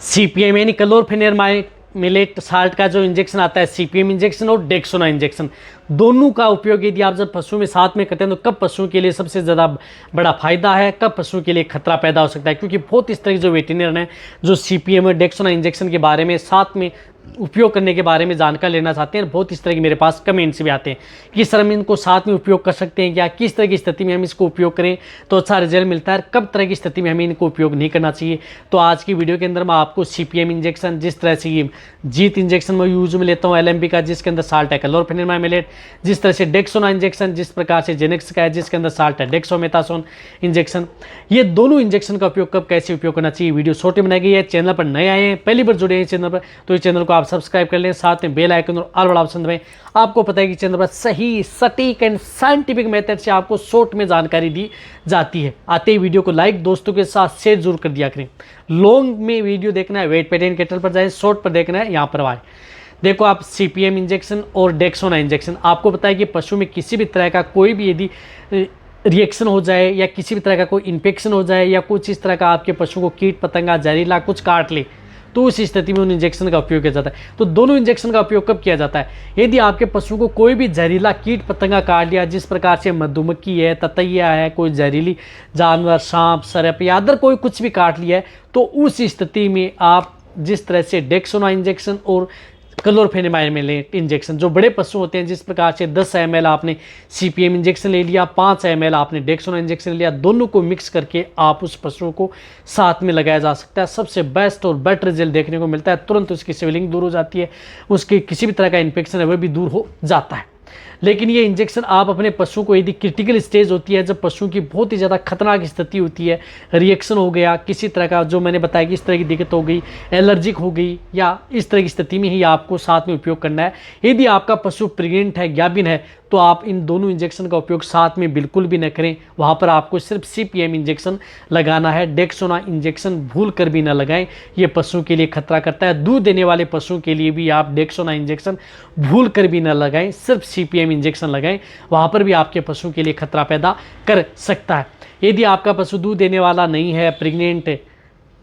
CPM यानी क्लोरफेनेरमाइड millet salt का जो इंजेक्शन आता है, सीपीएम इंजेक्शन और डेक्सोना इंजेक्शन, दोनों का उपयोग यदि आप जब पशुओं में साथ में करते हैं तो कब पशुओं के लिए सबसे ज़्यादा बड़ा फायदा है, कब पशुओं के लिए खतरा पैदा हो सकता है। क्योंकि बहुत इस तरह के जो वेटेरिनर हैं जो सीपीएम और डेक्सोना इंजेक्शन के बारे में साथ में उपयोग करने के बारे में जानकारी लेना चाहते हैं, बहुत इस तरह के मेरे पास कमेंट्स भी आते हैं कि सर हम इनको साथ में उपयोग कर सकते हैं क्या, किस तरह की स्थिति में हम इसको उपयोग करें तो अच्छा रिजल्ट मिलता है, कब तरह की स्थिति में हमें इनको उपयोग नहीं करना चाहिए। तो आज की वीडियो के अंदर मैं आपको सीपीएम इंजेक्शन, जिस तरह से ये जीत इंजेक्शन में यूज में लेता हूँ एलएमपी का, जिसके अंदर साल्ट है क्लोरफेनेरमाइड मिलेट, जिस तरह से डेक्सोना इंजेक्शन जिस प्रकार से जेनेक्स का है जिसके अंदर साल्ट है डेक्सोमेथासोन इंजेक्शन, ये दोनों इंजेक्शन का उपयोग कब कैसे उपयोग करना चाहिए, वीडियो छोटी बनाई गई है। चैनल पर नए आए हैं, पहली बार जुड़े हैं चैनल पर, तो इस चैनल को आप सब्सक्राइब कर लें, साथ में बेल आइकन और ऑल वाला ऑप्शन दबाएं। आपको पता है कि चैनल पर सही सटीक एंड साइंटिफिक मेथड से आपको शॉर्ट में जानकारी दी जाती है। आते ही वीडियो को लाइक, दोस्तों के साथ शेयर जरूर कर दिया करें। लॉन्ग में वीडियो देखना है वेट पेटेंट कैटल पर जाएं, शॉर्ट पर देखना है यहाँ पर आए। देखो आप सीपीएम इंजेक्शन और डेक्सोना इंजेक्शन, आपको पता है कि पशु में किसी भी तरह का कोई भी यदि रिएक्शन हो जाए या किसी भी तरह का कोई इन्फेक्शन हो जाए या कुछ इस तरह का आपके पशु को कीट पतंगा जहरीला कुछ काट ले, तो उस स्थिति में उन इंजेक्शन का उपयोग किया जाता है। तो दोनों इंजेक्शन का उपयोग कब किया जाता है, यदि आपके पशु को कोई भी जहरीला कीट पतंगा काट लिया, जिस प्रकार से मधुमक्खी है, ततैया है, कोई जहरीली जानवर, सांप, सरप या अदर कोई कुछ भी काट लिया है, तो उस स्थिति में आप जिस तरह से डेक्सोना इंजेक्शन और क्लोरफेनेरमाइड मिलेट इंजेक्शन, जो बड़े पशु होते हैं, जिस प्रकार से 10 ml आपने सीपीएम इंजेक्शन ले लिया, 5 ml आपने डेक्सोना इंजेक्शन ले लिया, दोनों को मिक्स करके आप उस पशु को साथ में लगाया जा सकता है। सबसे बेस्ट और बेटर रिजल्ट देखने को मिलता है। तुरंत उसकी स्वेलिंग दूर हो जाती है, उसकी किसी भी तरह का इन्फेक्शन है वह भी दूर हो जाता है। लेकिन ये इंजेक्शन आप अपने पशु को यदि क्रिटिकल स्टेज होती है, जब पशु की बहुत ही ज़्यादा खतरनाक स्थिति होती है, रिएक्शन हो गया किसी तरह का, जो मैंने बताया कि इस तरह की दिक्कत हो गई, एलर्जिक हो गई, या इस तरह की स्थिति में ही आपको साथ में उपयोग करना है। यदि आपका पशु प्रेग्नेंट है, गाभिन है, तो आप इन दोनों इंजेक्शन का उपयोग साथ में बिल्कुल भी न करें। वहाँ पर आपको सिर्फ सीपीएम इंजेक्शन लगाना है, डेक्सोना इंजेक्शन भूल कर भी न लगाएं, ये पशु के लिए खतरा करता है। दूध देने वाले पशु के लिए भी आप डेक्सोना इंजेक्शन भूल कर भी न लगाएं, सिर्फ सीपीएम इंजेक्शन लगाएं, वहाँ पर भी आपके पशु के लिए खतरा पैदा कर सकता है। यदि आपका पशु दूध देने वाला नहीं है, प्रेग्नेंट है,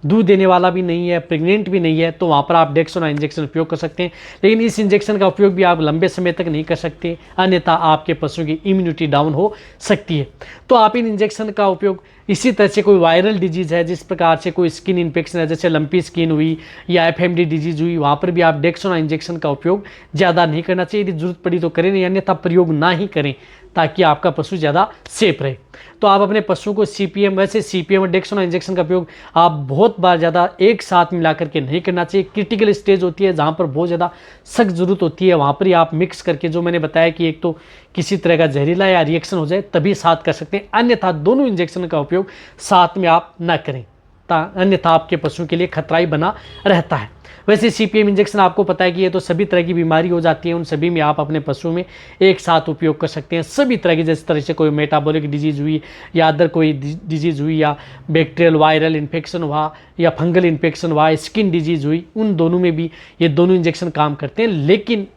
दूध देने वाला भी नहीं है, प्रेग्नेंट भी नहीं है, तो वहाँ पर आप डेक्सोना इंजेक्शन उपयोग कर सकते हैं। लेकिन इस इंजेक्शन का उपयोग भी आप लंबे समय तक नहीं कर सकते, अन्यथा आपके पशु की इम्यूनिटी डाउन हो सकती है। तो आप इन इंजेक्शन का उपयोग इसी तरह से कोई वायरल डिजीज़ है, जिस प्रकार से कोई स्किन इन्फेक्शन है, जैसे लंपी स्किन हुई या एफएमडी डिजीज हुई, वहाँ पर भी आप डेक्सोना इंजेक्शन का उपयोग ज़्यादा नहीं करना चाहिए। यदि जरूरत पड़ी तो करें, नहीं अन्यथा प्रयोग ना ही करें, ताकि आपका पशु ज़्यादा सेफ रहे। तो आप अपने पशु को सीपीएम, वैसे सीपीएम और डेक्सोना इंजेक्शन का उपयोग आप बहुत बार ज़्यादा एक साथ मिला करके नहीं करना चाहिए। क्रिटिकल स्टेज होती है जहाँ पर बहुत ज़्यादा सख्त ज़रूरत होती है, वहाँ पर ही आप मिक्स करके, जो मैंने बताया कि एक तो किसी तरह का जहरीला या रिएक्शन हो जाए तभी साथ कर सकते हैं, अन्यथा दोनों इंजेक्शन का उपयोग साथ में आप ना करें, अन्यथा आपके पशु के लिए खतरा ही बना रहता है। वैसे सीपीएम इंजेक्शन आपको पता है कि ये तो सभी तरह की बीमारी हो जाती है, उन सभी में आप अपने पशु में एक साथ उपयोग कर सकते हैं। सभी तरह की, जिस तरह से कोई मेटाबॉलिक डिजीज़ हुई या अदर कोई डिजीज़ हुई या बैक्टीरियल वायरल इन्फेक्शन हुआ या फंगल इन्फेक्शन हुआ, स्किन डिजीज़ हुई, उन दोनों में भी ये दोनों इंजेक्शन काम करते हैं। लेकिन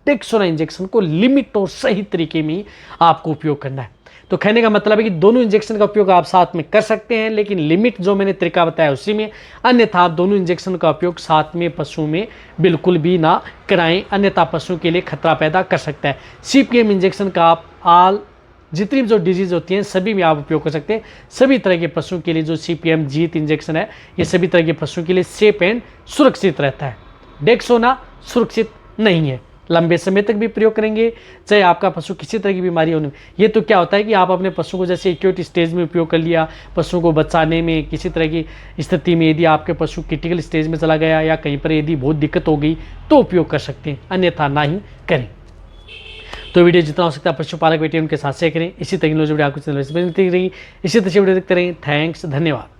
डेक्सोना इंजेक्शन को लिमिट और सही तरीके में आपको उपयोग करना है। तो कहने का मतलब है कि दोनों इंजेक्शन का उपयोग आप साथ में कर सकते हैं, लेकिन लिमिट जो मैंने तरीका बताया उसी में, अन्यथा आप दोनों इंजेक्शन का उपयोग साथ में पशु में बिल्कुल भी ना कराएं, अन्यथा पशु के लिए खतरा पैदा कर सकता है। सीपीएम इंजेक्शन का आप जितनी भी जो डिजीज़ होती हैं सभी में आप उपयोग कर सकते हैं। सभी तरह के पशु के लिए जो सीपीएम जीत इंजेक्शन है, ये सभी तरह के पशु के लिए सेफ एंड सुरक्षित रहता है। डेक्सोना सुरक्षित नहीं है, लंबे समय तक भी प्रयोग करेंगे चाहे आपका पशु किसी तरह की बीमारी होने। ये तो क्या होता है कि आप अपने पशु को जैसे एक्यूट स्टेज में उपयोग कर लिया, पशु को बचाने में किसी तरह की स्थिति में यदि आपके पशु क्रिटिकल स्टेज में चला गया या कहीं पर यदि बहुत दिक्कत हो गई तो उपयोग कर सकते हैं, अन्यथा ना ही करें। तो वीडियो जितना हो सकता है पशुपालक वेटेरियन उनके साथ शेयर करें। इसी तरह की वीडियो आपको चैनल पर मिलती रहेगी, इसी तरह से वीडियो देखते रहें। थैंक्स, धन्यवाद।